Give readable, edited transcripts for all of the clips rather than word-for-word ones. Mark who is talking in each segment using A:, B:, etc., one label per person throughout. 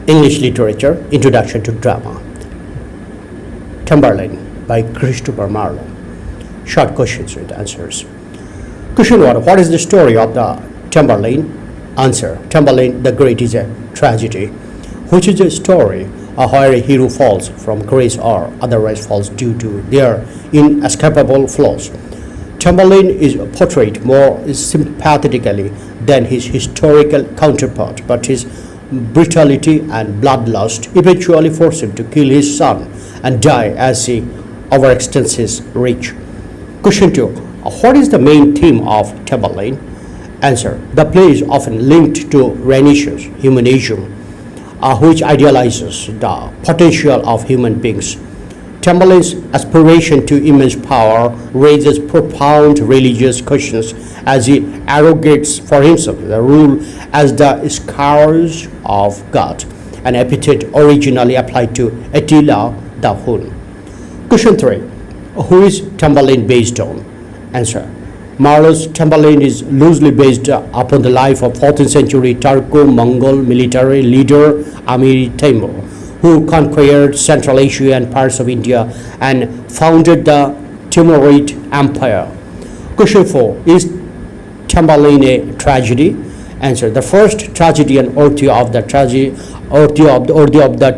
A: English Literature, Introduction to Drama. Tamburlaine by Christopher Marlowe. Short questions with answers. Question 1. What is the story of the Tamburlaine? Answer. Tamburlaine the Great is a tragedy, which is a story where a hero falls from grace or otherwise falls due to their inescapable flaws. Tamburlaine is portrayed more sympathetically than his historical counterpart, but his brutality and bloodlust eventually force him to kill his son and die as he overextends his reach. Question 2. What is the main theme of Tamburlaine? Answer. The play is often linked to Renaissance humanism, which idealizes the potential of human beings. Tamburlaine's aspiration to immense power raises profound religious questions as he arrogates for himself the rule as the scourge of God, an epithet originally applied to Attila the Hun. Question 3. Who is Tamburlaine based on? Answer. Marlowe's Tamburlaine is loosely based upon the life of 14th century Turco-Mongol military leader Amir Temur, who conquered Central Asia and parts of India and founded the Timurid Empire. Question 4. Is Tamburlaine a tragedy? Answer. The first tragedy and author of the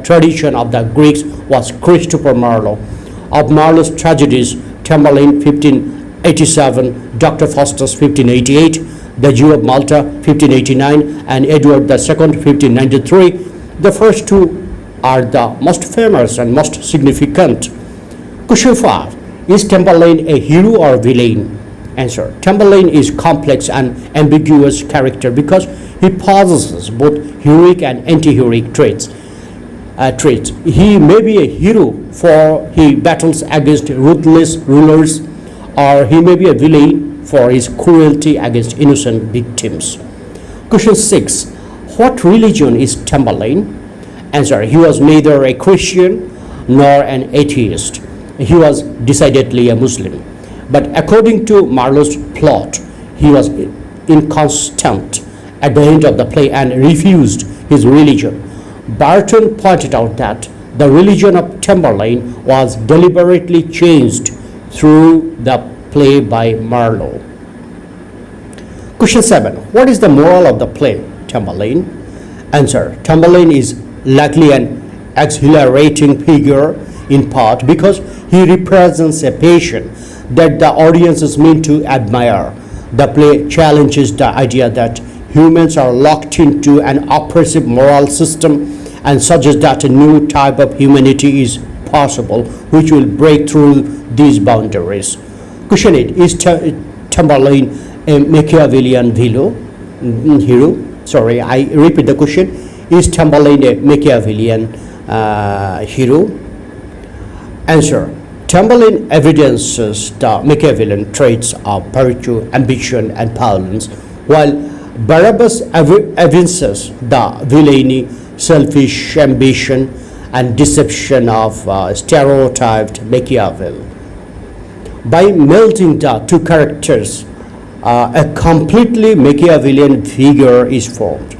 A: tradition of the Greeks was Christopher Marlowe. Of Marlowe's tragedies, Tamburlaine 1587, Dr. Faustus 1588, The Jew of Malta 1589, and Edward II 1593. The first two are the most famous and most significant. Question 5. Is Tamburlaine a hero or villain? Answer. Tamburlaine is complex and ambiguous character because he possesses both heroic and anti-heroic traits. He may be a hero for he battles against ruthless rulers, or he may be a villain for his cruelty against innocent victims. Question 6. What religion is Tamburlaine? Answer. He was neither a Christian nor an atheist. He was decidedly a Muslim. But according to Marlowe's plot, he was inconstant at the end of the play and refused his religion. Barton pointed out that the religion of Tamburlaine was deliberately changed through the play by Marlowe. Question 7. What is the moral of the play, Tamburlaine? Answer. Tamburlaine is likely an exhilarating figure in part because he represents a passion that the audience is meant to admire. The play challenges the idea that humans are locked into an oppressive moral system and suggests that a new type of humanity is possible which will break through these boundaries. Question 8. Is Tamburlaine a Machiavellian hero? Sorry, I repeat the question. Is Tamburlaine a Machiavellian hero? Answer. Tamburlaine evidences the Machiavellian traits of virtue, ambition, and violence, while Barabbas evinces the villainy, selfish ambition, and deception of stereotyped Machiavel. By melting the two characters, a completely Machiavellian figure is formed.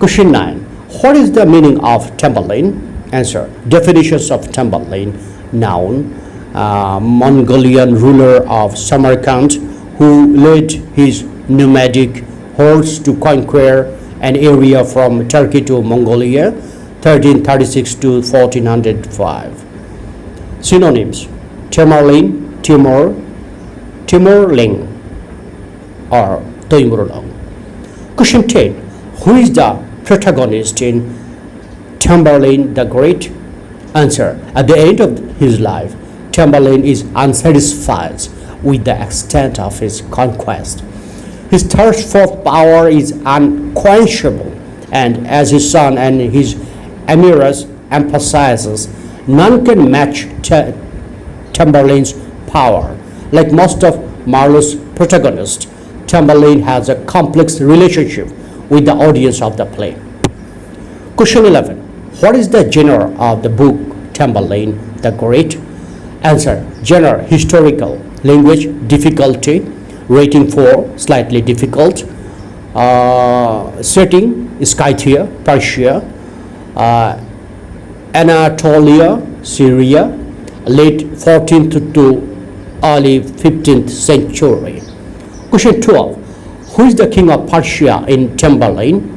A: Question 9. What is the meaning of Tamburlaine? Answer. Definitions of Tamburlaine. Noun. Mongolian ruler of Samarkand who led his nomadic hordes to conquer an area from Turkey to Mongolia, 1336 to 1405. Synonyms. Tamburlaine, Timur, Timurling, or Toimurulong. Question 10. Who is the protagonist in Tamburlaine the Great? Answer. At the end of his life, Tamburlaine is unsatisfied with the extent of his conquest. His thirst for power is unquenchable, and as his son and his Amyrus emphasizes, none can match Tamburlaine's power. Like most of Marlowe's protagonists, Tamburlaine has a complex relationship with the audience of the play. Question 11. What is the genre of the book Tamburlaine the Great? Answer. Genre, historical. Language, difficulty. Rating 4, slightly difficult. Setting, Scythia, Persia. uh, Anatolia, Syria, late 14th to early 15th century. Question 12. Who is the king of Persia in Tamerlane?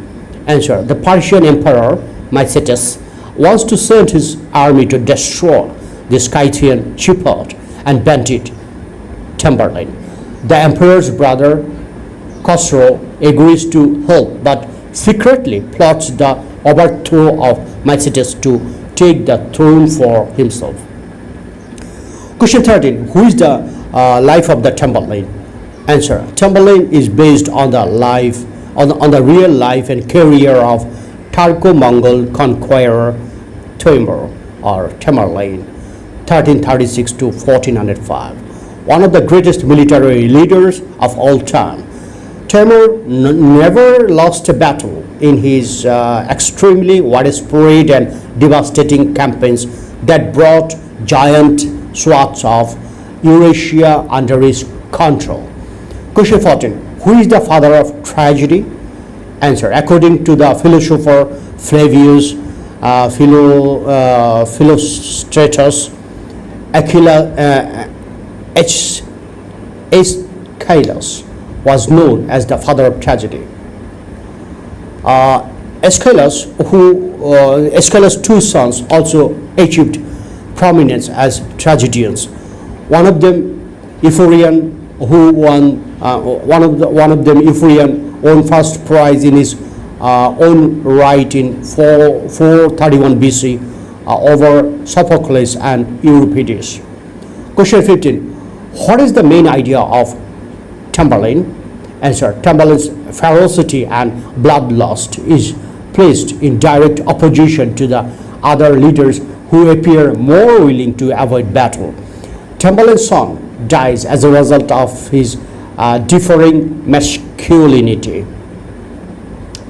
A: Answer. The Persian emperor Mycetes wants to send his army to destroy the Scythian shepherd and bandit Tamerlane. The emperor's brother Khosrow agrees to help but secretly plots the overthrow of Mycetes to take the throne for himself. Question 13. Who is the life of the Tamerlane? Answer. Tamerlane is based on the real life and career of Turco-Mongol conqueror Timur or Tamerlane, 1336 to 1405. One of the greatest military leaders of all time. Timur never lost a battle in his extremely widespread and devastating campaigns that brought giant swaths of Eurasia under his control. Question 14. Who is the father of tragedy? Answer. According to the philosopher Flavius Philostratus, Aeschylus was known as the father of tragedy. Aeschylus' two sons also achieved prominence as tragedians. One of them, Euphorion, won first prize in his own right in 431 BC over Sophocles and Euripides. Question 15. What is the main idea of Tamerlane? Answer. Tamerlane's ferocity and bloodlust is placed in direct opposition to the other leaders who appear more willing to avoid battle. Tamerlane's son dies as a result of his differing masculinity.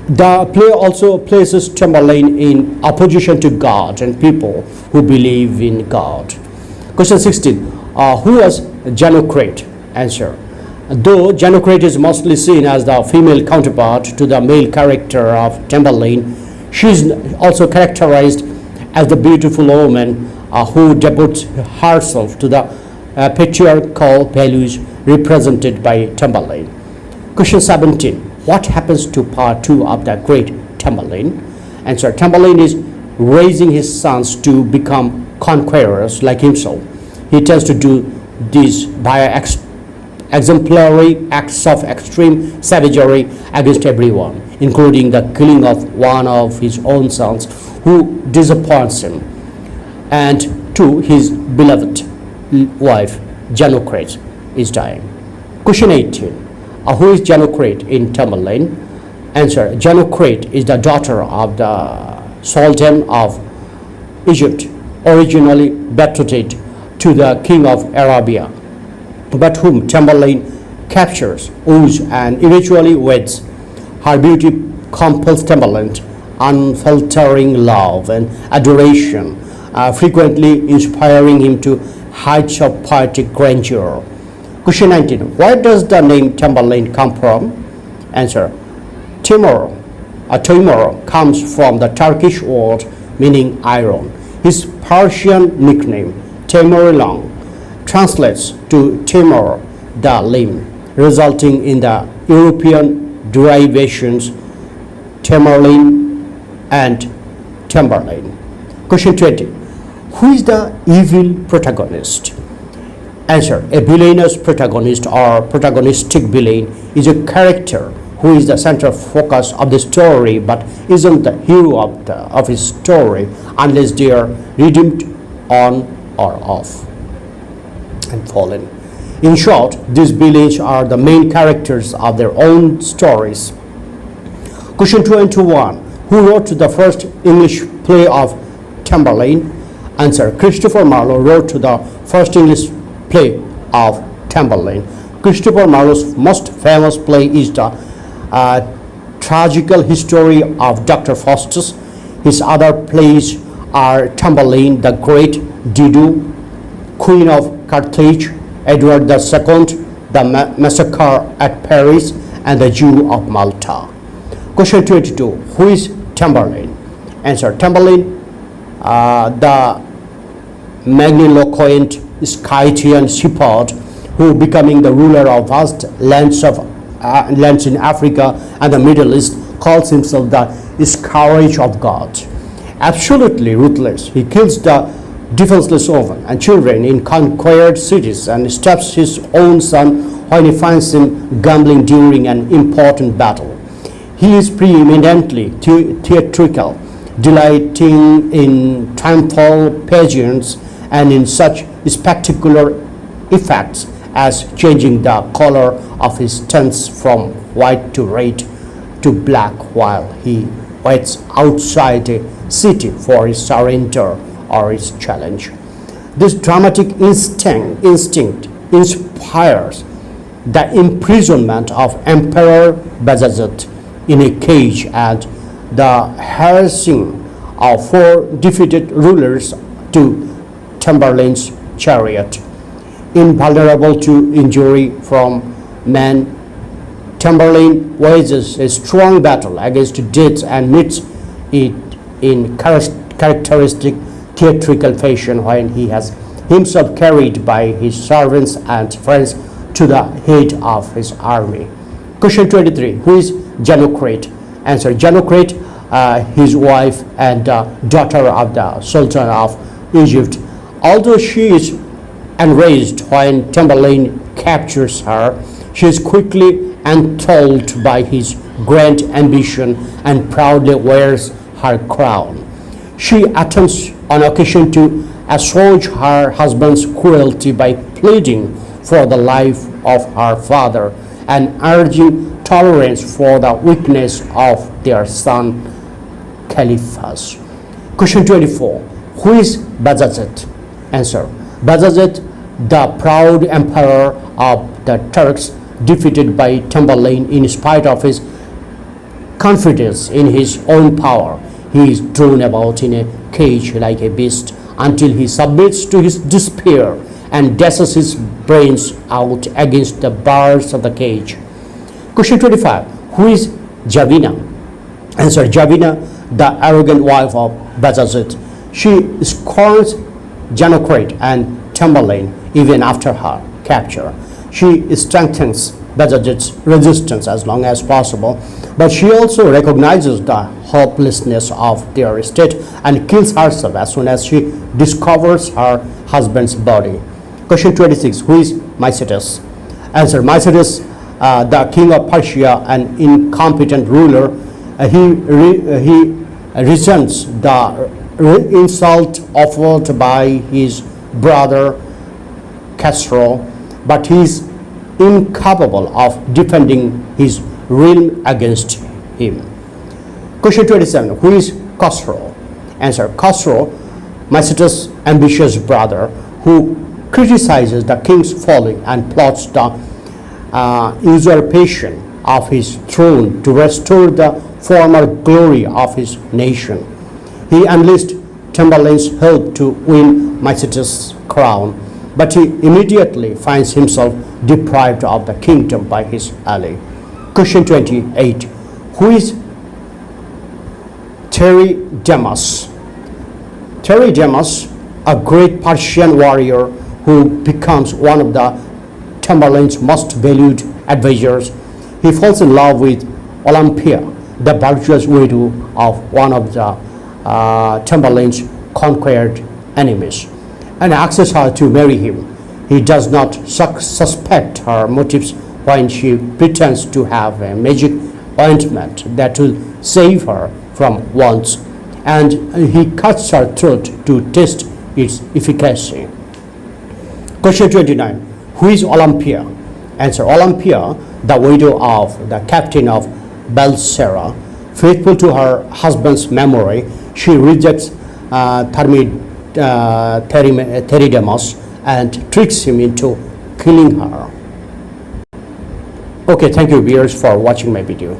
A: The play also places Tamerlane in opposition to God and people who believe in God. Question 16. Who was Genocrate? Answer. Though Genocrate is mostly seen as the female counterpart to the male character of Tamerlane, she is also characterized as the beautiful woman who devotes herself to the patriarchal values represented by Tamerlane. Question 17. What happens to part 2 of the great Tamerlane? Answer. Tamerlane is raising his sons to become conquerors like himself. He tends to do this via exemplary acts of extreme savagery against everyone, including the killing of one of his own sons who disappoints him, and to his beloved wife Genocrate is dying. Question 18. Who is Genocrate in Tamerlane? Answer. Genocrate is the daughter of the Sultan of Egypt, originally betrothed to the king of Arabia, but whom Tamerlane captures, woos, and eventually weds. Her beauty compels Tamerlane's unfaltering love and adoration, frequently inspiring him to heights of poetic grandeur. Question 19. Where does the name Tamerlane come from? Answer. Timur comes from the Turkish word meaning iron. His Persian nickname, Tamerlane, translates to Timur, the limb, resulting in the European derivations Tamerlane and Tamerlane. Question 20. Who is the evil protagonist? Answer. A villainous protagonist or protagonistic villain is a character who is the central focus of the story but isn't the hero of his story unless they are redeemed on or off and fallen. In short, these villains are the main characters of their own stories. Question 21. Who wrote the first English play of Tamerlane? Answer. Christopher Marlowe wrote the first English play of Tamerlane. Christopher Marlowe's most famous play is the tragical history of Dr. Faustus. His other plays are Tamerlane the Great, Dido, Queen of Carthage, Edward II, the Massacre at Paris, and the Jew of Malta. Question 22. Who is Tamerlane? Answer, Tamburlaine, the magniloquent Scythian shepherd who becoming the ruler of vast lands in Africa and the Middle East calls himself the scourge of God. Absolutely ruthless, he kills the defenseless women and children in conquered cities and stabs his own son when he finds him gambling during an important battle. He is preeminently theatrical, delighting in triumphal pageants and in such spectacular effects as changing the color of his tents from white to red to black while he waits outside the city for his surrender or his challenge. This dramatic instinct inspires the imprisonment of Emperor Bajazet in a cage and the harassing of 4 defeated rulers to Tamburlaine's chariot. Invulnerable to injury from man, Tamburlaine wages a strong battle against death and meets it in characteristic theatrical fashion when he has himself carried by his servants and friends to the head of his army. Question 23. Who is Genocrate? Answer, Genocrate, his wife and daughter of the Sultan of Egypt. Although she is enraged when Tamburlaine captures her, she is quickly enthralled by his grand ambition and proudly wears her crown. She attempts on occasion to assuage her husband's cruelty by pleading for the life of her father and urging tolerance for the weakness of their son Caliphas. Question 24. Who is Bajazet? Answer, Bajazet, the proud emperor of the Turks, defeated by Tamburlaine in spite of his confidence in his own power. He is thrown about in a cage like a beast until he submits to his despair and dashes his brains out against the bars of the cage. Question 25. Who is Javina? Answer, Javina, the arrogant wife of Bajazet. She scorns Genocrate and Tamburlaine even after her capture. She strengthens Bajazet's resistance as long as possible, but she also recognizes the hopelessness of their state and kills herself as soon as she discovers her husband's body. Question 26. Who is Mycetes? Answer, Mycetes, the king of Persia, an incompetent ruler. He resents the insult offered by his brother Khosrow, but he is incapable of defending his realm against him. Question 27. Who is Khosrow? Answer, Khosrow, Mycetes' ambitious brother, who criticizes the king's folly and plots the usurpation of his throne to restore the former glory of his nation. He enlists Tamburlaine's help to win Mycetes' crown, but he immediately finds himself deprived of the kingdom by his ally. Question 28. Who is Theridamas? Theridamas, a great Persian warrior who becomes one of the Tamburlaine's most valued advisors. He falls in love with Olympia, the virtuous widow of one of the Tamburlaine's conquered enemies, and asks her to marry him. He does not suspect her motives when she pretends to have a magic ointment that will save her from wants, and he cuts her throat to test its efficacy. Question 29. Who is Olympia? Answer, Olympia, the widow of the captain of Balsera. Faithful to her husband's memory, she rejects Theridamas and tricks him into killing her. Okay, thank you viewers for watching my video.